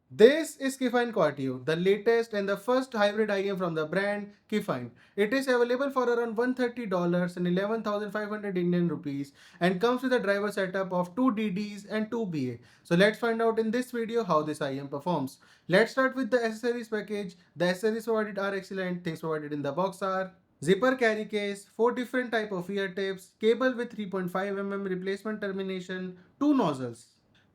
This is Kefine Quatio, the latest and the first hybrid IEM from the brand Kefine. It is available for around $130 and 11,500 Indian rupees and comes with a driver setup of 2 DDs and 2 BA. So let's find out in this video how this IEM performs. Let's start with the accessories package. The accessories provided are excellent. Things provided in the box are zipper carry case, 4 different type of ear tips, cable with 3.5 mm replacement termination, 2 nozzles.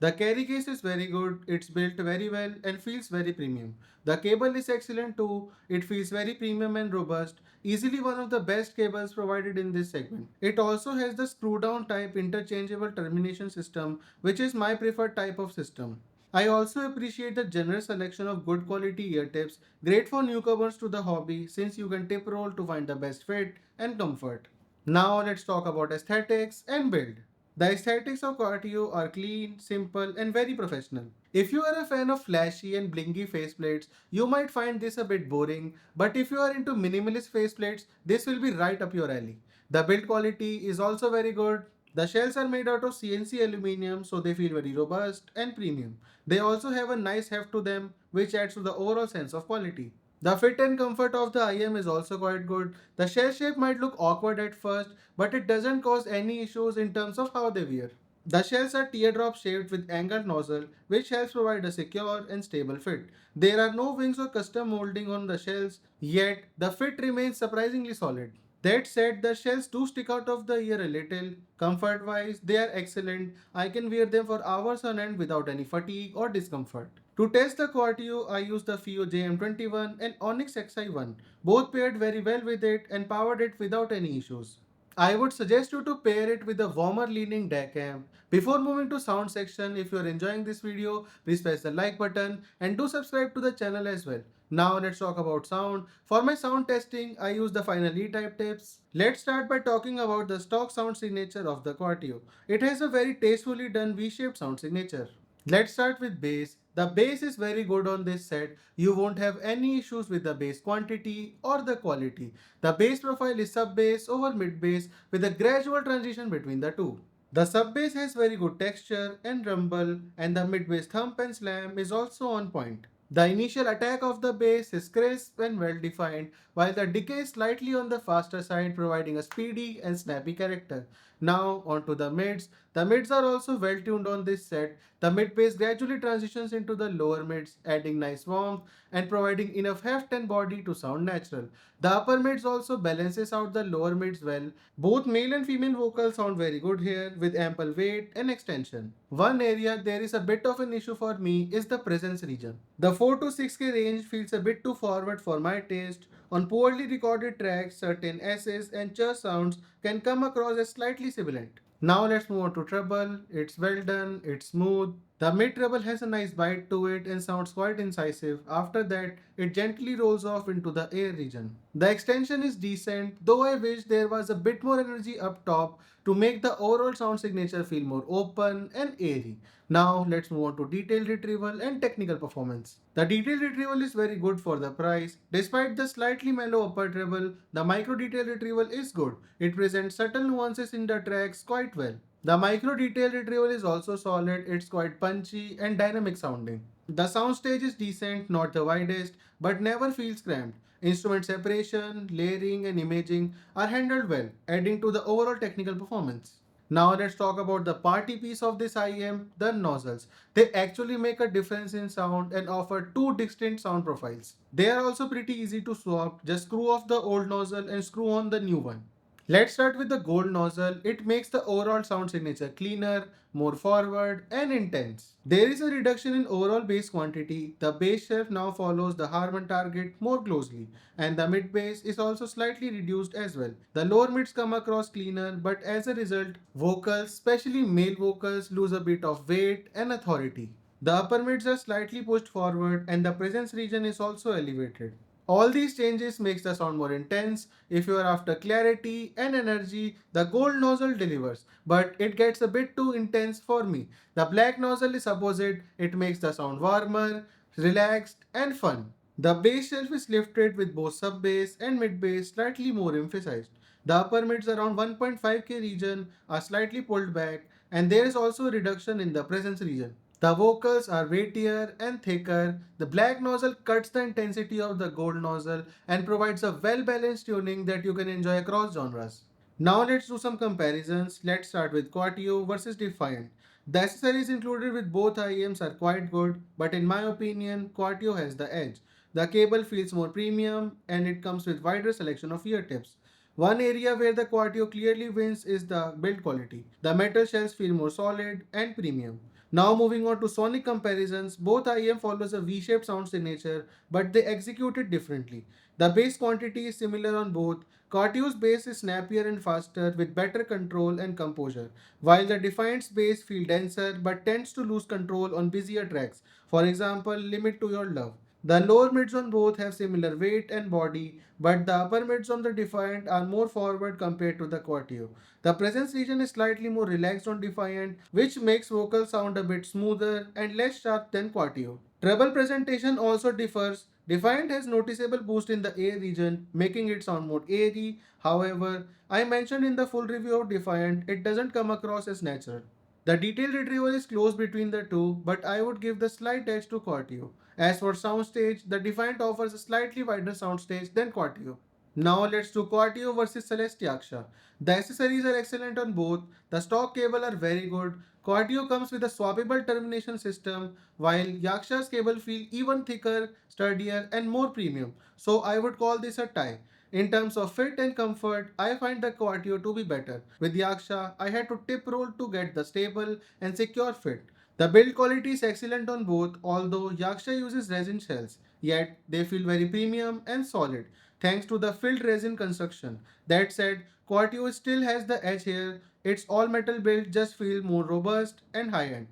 The carry case is very good, it's built very well and feels very premium. The cable is excellent too, it feels very premium and robust, easily one of the best cables provided in this segment. It also has the screw down type interchangeable termination system, which is my preferred type of system. I also appreciate the generous selection of good quality ear tips, great for newcomers to the hobby since you can tip roll to find the best fit and comfort. Now let's talk about aesthetics and build. The aesthetics of Quatio are clean, simple, and very professional. If you are a fan of flashy and blingy faceplates, you might find this a bit boring, but if you are into minimalist faceplates, this will be right up your alley. The build quality is also very good. The shells are made out of CNC aluminum, so they feel very robust and premium. They also have a nice heft to them, which adds to the overall sense of quality. The fit and comfort of the IM is also quite good. The shell shape might look awkward at first, but it doesn't cause any issues in terms of how they wear. The shells are teardrop shaped with angled nozzle, which helps provide a secure and stable fit. There are no wings or custom molding on the shells, yet the fit remains surprisingly solid. That said, the shells do stick out of the ear a little. Comfort wise, they are excellent. I can wear them for hours on end without any fatigue or discomfort. To test the Quatio, I used the FIO JM21 and Onyx XI1. Both paired very well with it and powered it without any issues. I would suggest you to pair it with a warmer leaning DAC amp. Before moving to sound section, if you are enjoying this video, please press the like button and do subscribe to the channel as well. Now let's talk about sound. For my sound testing, I use the final E-type tips. Let's start by talking about the stock sound signature of the Quatio. It has a very tastefully done V-shaped sound signature. Let's start with bass. The bass is very good on this set. You won't have any issues with the bass quantity or the quality. The bass profile is sub bass over mid bass with a gradual transition between the two. The sub bass has very good texture and rumble, and the mid bass thump and slam is also on point. The initial attack of the bass is crisp and well defined, while the decay is slightly on the faster side, providing a speedy and snappy character. Now onto the mids. The mids are also well tuned on this set. The mid bass gradually transitions into the lower mids, adding nice warmth and providing enough heft and body to sound natural. The upper mids also balances out the lower mids well. Both male and female vocals sound very good here with ample weight and extension. One area there is a bit of an issue for me is the presence region. The 4 to 6K range feels a bit too forward for my taste. On poorly recorded tracks, certain S's and ch sounds can come across as slightly sibilant. Now let's move on to treble. It's well done, it's smooth. The mid treble has a nice bite to it and sounds quite incisive. After that, it gently rolls off into the air region. The extension is decent, though I wish there was a bit more energy up top to make the overall sound signature feel more open and airy. Now let's move on to detailed retrieval and technical performance. The detailed retrieval is very good for the price. Despite the slightly mellow upper treble, the micro detail retrieval is good. It presents subtle nuances in the tracks quite well. The micro detail retrieval is also solid, it's quite punchy and dynamic sounding. The soundstage is decent, not the widest, but never feels cramped. Instrument separation, layering, and imaging are handled well, adding to the overall technical performance. Now let's talk about the party piece of this IEM, the nozzles. They actually make a difference in sound and offer two distinct sound profiles. They are also pretty easy to swap, just screw off the old nozzle and screw on the new one. Let's start with the gold nozzle. It makes the overall sound signature cleaner, more forward, and intense. There is a reduction in overall bass quantity. The bass shelf now follows the Harman target more closely, and the mid bass is also slightly reduced as well. The lower mids come across cleaner, but as a result, vocals, especially male vocals, lose a bit of weight and authority. The upper mids are slightly pushed forward, and the presence region is also elevated. All these changes makes the sound more intense. If you are after clarity and energy, the gold nozzle delivers, but it gets a bit too intense for me. The black nozzle is opposite. It makes the sound warmer, relaxed and fun. The bass shelf is lifted with both sub bass and mid bass slightly more emphasized. The upper mids around 1.5K region are slightly pulled back and there is also a reduction in the presence region. The vocals are weightier and thicker. The black nozzle cuts the intensity of the gold nozzle and provides a well-balanced tuning that you can enjoy across genres. Now let's do some comparisons. Let's start with Quatio versus Defiant. The accessories included with both IEMs are quite good, but in my opinion, Quatio has the edge. The cable feels more premium and it comes with wider selection of ear tips. One area where the Quatio clearly wins is the build quality. The metal shells feel more solid and premium. Now moving on to sonic comparisons, both IEM follows a V-shaped sound signature, but they execute it differently. The bass quantity is similar on both. Cartio's bass is snappier and faster with better control and composure, while the Defiant's bass feels denser but tends to lose control on busier tracks. For example, Limit to Your Love. The lower mids on both have similar weight and body, but the upper mids on the Defiant are more forward compared to the Quatio. The presence region is slightly more relaxed on Defiant, which makes vocals sound a bit smoother and less sharp than Quatio. Treble presentation also differs. Defiant has noticeable boost in the air region, making it sound more airy. However, I mentioned in the full review of Defiant, it doesn't come across as natural. The detailed retrieval is close between the two, but I would give the slight edge to Quatio. As for soundstage, the Defiant offers a slightly wider soundstage than Quatio. Now let's do Quatio versus Celest Yaksha. The accessories are excellent on both. The stock cable are very good. Quatio comes with a swappable termination system, while Yaksha's cable feel even thicker, sturdier, and more premium. So I would call this a tie. In terms of fit and comfort, I find the Quatio to be better. With Yaksha, I had to tip roll to get the stable and secure fit. The build quality is excellent on both, although Yaksha uses resin shells, yet they feel very premium and solid thanks to the filled resin construction. That said, Quatio still has the edge here. Its all metal build just feels more robust and high end.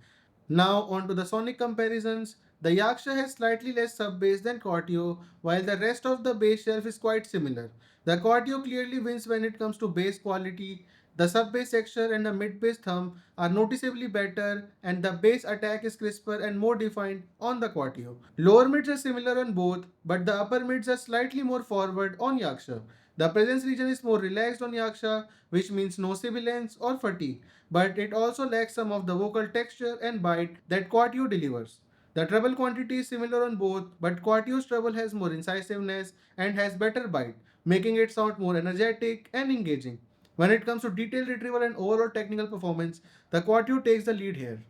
Now on to the sonic comparisons. The Yaksha has slightly less sub bass than Quatio, while the rest of the bass shelf is quite similar. The Quatio clearly wins when it comes to bass quality. The sub bass texture and the mid bass thumb are noticeably better, and the bass attack is crisper and more defined on the Quatio. Lower mids are similar on both, but the upper mids are slightly more forward on Yaksha. The presence region is more relaxed on Yaksha, which means no sibilance or fatigue, but it also lacks some of the vocal texture and bite that Quatio delivers. The treble quantity is similar on both, but Quatio's treble has more incisiveness and has better bite, making it sound more energetic and engaging. When it comes to detailed retrieval and overall technical performance, the Quatio takes the lead here.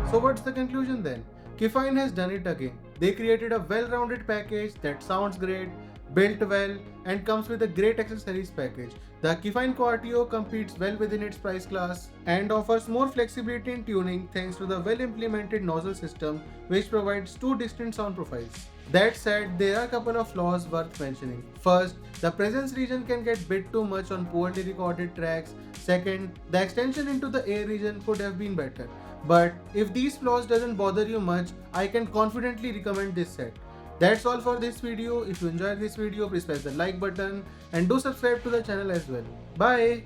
So what's the conclusion then? Kefine has done it again. They created a well-rounded package that sounds great, built well, and comes with a great accessories package. The Kefine Quatio competes well within its price class and offers more flexibility in tuning thanks to the well-implemented nozzle system which provides two distinct sound profiles. That said, there are a couple of flaws worth mentioning. First, the presence region can get bit too much on poorly recorded tracks. Second, the extension into the air region could have been better. But if these flaws doesn't bother you much, I can confidently recommend this set. That's all for this video. If you enjoyed this video, please press the like button and do subscribe to the channel as well. Bye!